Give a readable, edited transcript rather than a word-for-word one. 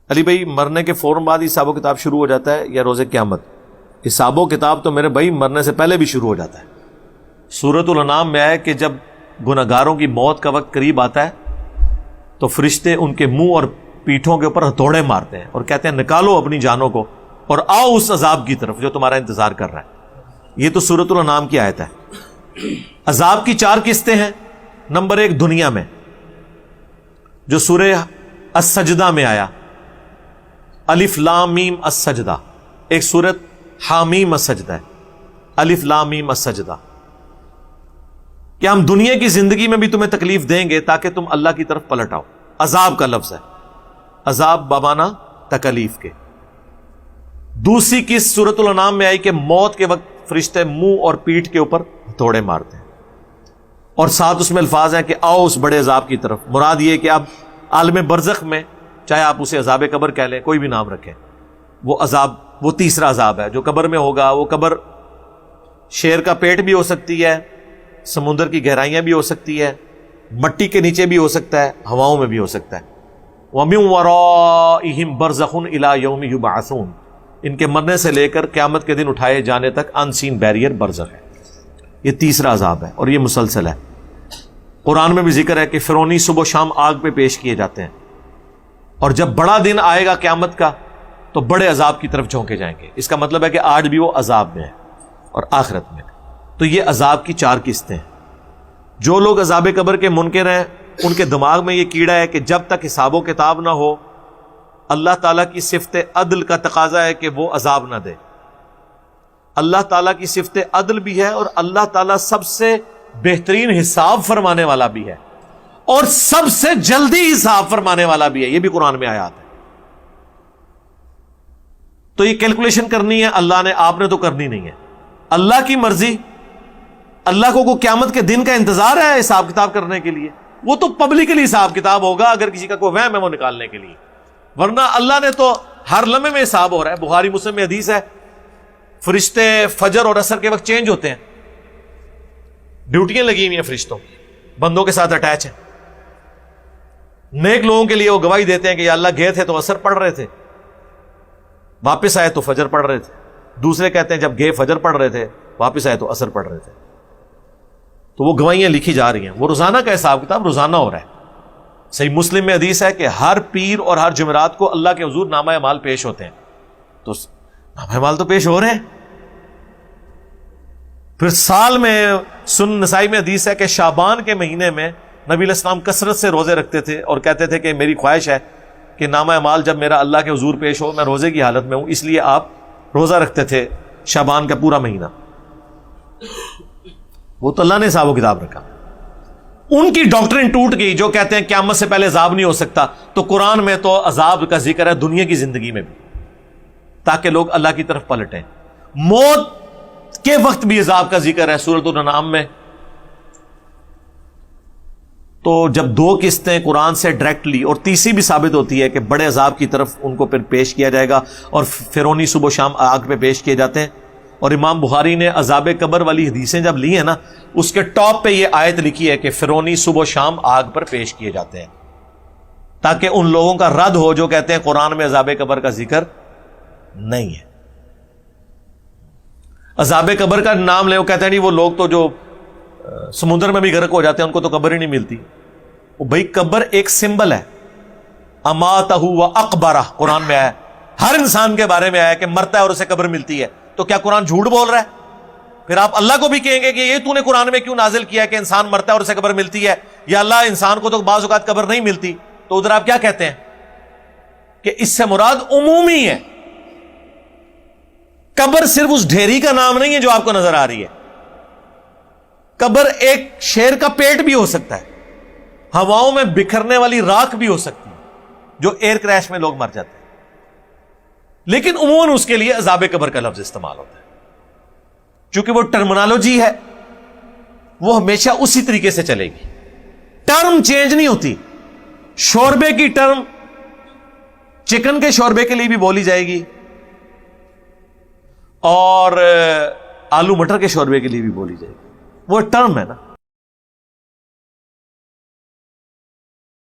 علی بھائی مرنے کے فوراً بعد حساب و کتاب شروع ہو جاتا ہے یا روز قیامت؟ حساب و کتاب تو میرے بھائی مرنے سے پہلے بھی شروع ہو جاتا ہے. سورۃ الانعام میں ہے کہ جب گناہگاروں کی موت کا وقت قریب آتا ہے تو فرشتے ان کے منہ اور پیٹھوں کے اوپر ہتھوڑے مارتے ہیں اور کہتے ہیں نکالو اپنی جانوں کو اور آؤ اس عذاب کی طرف جو تمہارا انتظار کر رہا ہے. یہ تو سورۃ الانعام کی آیت ہے. عذاب کی 4 قسطیں ہیں. نمبر 1 دنیا میں جو سورہ السجدہ میں آیا، الف لام میم السجدہ. ایک سورت حامیم السجدہ ہے، الف لام میم السجدہ. کہ ہم دنیا کی زندگی میں بھی تمہیں تکلیف دیں گے تاکہ تم اللہ کی طرف پلٹ آؤ. عذاب کا لفظ ہے، عذاب بمانا تکلیف کے. دوسری قسط سورۃ الانعام میں آئی کہ موت کے وقت فرشتے منہ اور پیٹھ کے اوپر ہتھوڑے مارتے ہیں اور ساتھ اس میں الفاظ ہیں کہ آؤ اس بڑے عذاب کی طرف. مراد یہ کہ اب عالم برزخ میں، چاہے آپ اسے عذاب قبر کہہ لیں، کوئی بھی نام رکھیں، وہ عذاب، وہ تیسرا عذاب ہے جو قبر میں ہوگا. وہ قبر شیر کا پیٹ بھی ہو سکتی ہے، سمندر کی گہرائیاں بھی ہو سکتی ہے، مٹی کے نیچے بھی ہو سکتا ہے، ہواؤں میں بھی ہو سکتا ہے. وَمِن وَرَائِهِمْ بَرْزَخٌ إِلَىٰ يَوْمِ يُبْعَثُونَ. ان کے مرنے سے لے کر قیامت کے دن اٹھائے جانے تک ان سین بیریئر برزخ ہے. یہ تیسرا عذاب ہے اور یہ مسلسل ہے. قرآن میں بھی ذکر ہے کہ فرعونی صبح و شام آگ پہ پیش کیے جاتے ہیں اور جب بڑا دن آئے گا قیامت کا تو بڑے عذاب کی طرف جھونکے جائیں گے. اس کا مطلب ہے کہ آج بھی وہ عذاب میں ہے اور آخرت میں. تو یہ عذاب کی 4 قسطیں ہیں. جو لوگ عذاب قبر کے منکر ہیں ان کے دماغ میں یہ کیڑا ہے کہ جب تک حساب و کتاب نہ ہو اللہ تعالیٰ کی صفت عدل کا تقاضا ہے کہ وہ عذاب نہ دے. اللہ تعالیٰ کی صفت عدل بھی ہے اور اللہ تعالیٰ سب سے بہترین حساب فرمانے والا بھی ہے اور سب سے جلدی حساب فرمانے والا بھی ہے. یہ بھی قرآن میں آیات ہے. تو یہ کیلکولیشن کرنی ہے اللہ نے، آپ نے تو کرنی نہیں ہے. اللہ کی مرضی. اللہ کو قیامت کے دن کا انتظار ہے حساب کتاب کرنے کے لیے. وہ تو پبلکلی حساب کتاب ہوگا اگر کسی کا کوئی وہم ہے وہ نکالنے کے لیے، ورنہ اللہ نے تو ہر لمحے میں حساب ہو رہا ہے. بخاری مسلم میں حدیث ہے فرشتے فجر اور عصر کے وقت چینج ہوتے ہیں. ڈیوٹیاں لگی ہوئی ہیں فرشتوں کی، بندوں کے ساتھ اٹیچ ہیں. نیک لوگوں کے لیے وہ گواہی دیتے ہیں کہ یا اللہ گئے تھے تو عصر پڑھ رہے تھے، واپس آئے تو فجر پڑھ رہے تھے. دوسرے کہتے ہیں جب گئے فجر پڑھ رہے تھے، واپس آئے تو عصر پڑھ رہے تھے. تو وہ گواہیاں لکھی جا رہی ہیں. وہ روزانہ کا حساب کتاب روزانہ ہو رہا ہے. صحیح مسلم میں حدیث ہے کہ ہر پیر اور ہر جمعرات کو اللہ کے حضور نامہ اعمال پیش ہوتے ہیں. تو نامہ اعمال تو پیش ہو رہے ہیں. پھر سال میں سنن نسائی میں حدیث ہے کہ شعبان کے مہینے میں نبی علیہ السلام کثرت سے روزے رکھتے تھے اور کہتے تھے کہ میری خواہش ہے کہ نامہ اعمال جب میرا اللہ کے حضور پیش ہو میں روزے کی حالت میں ہوں. اس لیے آپ روزہ رکھتے تھے شعبان کا پورا مہینہ. وہ تو اللہ نے حساب و کتاب رکھا. ان کی ڈاکٹرن ٹوٹ گئی جو کہتے ہیں قیامت سے پہلے عذاب نہیں ہو سکتا. تو قرآن میں تو عذاب کا ذکر ہے دنیا کی زندگی میں بھی تاکہ لوگ اللہ کی طرف پلٹیں. موت کے وقت بھی عذاب کا ذکر ہے سورۃ الانعام میں. تو جب 2 قسطیں قرآن سے ڈائریکٹلی اور تیسری بھی ثابت ہوتی ہے کہ بڑے عذاب کی طرف ان کو پھر پیش کیا جائے گا اور فرعونی صبح و شام آگ پہ پیش کیے جاتے ہیں. اور امام بخاری نے عذاب قبر والی حدیثیں جب لی ہیں نا اس کے ٹاپ پہ یہ آیت لکھی ہے کہ فرعونی صبح و شام آگ پر پیش کیے جاتے ہیں تاکہ ان لوگوں کا رد ہو جو کہتے ہیں قرآن میں عذاب قبر کا ذکر نہیں ہے. عذاب قبر کا نام لے وہ کہتے ہیں نہیں وہ لوگ تو جو سمندر میں بھی غرق ہو جاتے ہیں ان کو تو قبر ہی نہیں ملتی. وہ بھائی قبر ایک سمبل ہے. اماتہ و اقبرہ قرآن میں آیا. ہر انسان کے بارے میں آیا کہ مرتا ہے اور اسے قبر ملتی ہے. تو کیا قرآن جھوٹ بول رہا ہے؟ پھر آپ اللہ کو بھی کہیں گے کہ یہ تو نے قرآن میں کیوں نازل کیا کہ انسان مرتا ہے اور اسے قبر ملتی ہے؟ یا اللہ انسان کو تو بعض اوقات قبر نہیں ملتی. تو ادھر آپ کیا کہتے ہیں کہ اس سے مراد عمومی ہے. قبر صرف اس ڈھیری کا نام نہیں ہے جو آپ کو نظر آ رہی ہے. قبر ایک شیر کا پیٹ بھی ہو سکتا ہے. ہواؤں میں بکھرنے والی راکھ بھی ہو سکتی ہے جو ایئر کریش میں لوگ مر جاتے ہیں. لیکن عموماً اس کے لیے عذاب قبر کا لفظ استعمال ہوتا ہے چونکہ وہ ٹرمنالوجی ہے وہ ہمیشہ اسی طریقے سے چلے گی. ٹرم چینج نہیں ہوتی. شوربے کی ٹرم چکن کے شوربے کے لیے بھی بولی جائے گی اور آلو مٹر کے شوربے کے لیے بھی بولی جائے گی. وہ ٹرم ہے نا.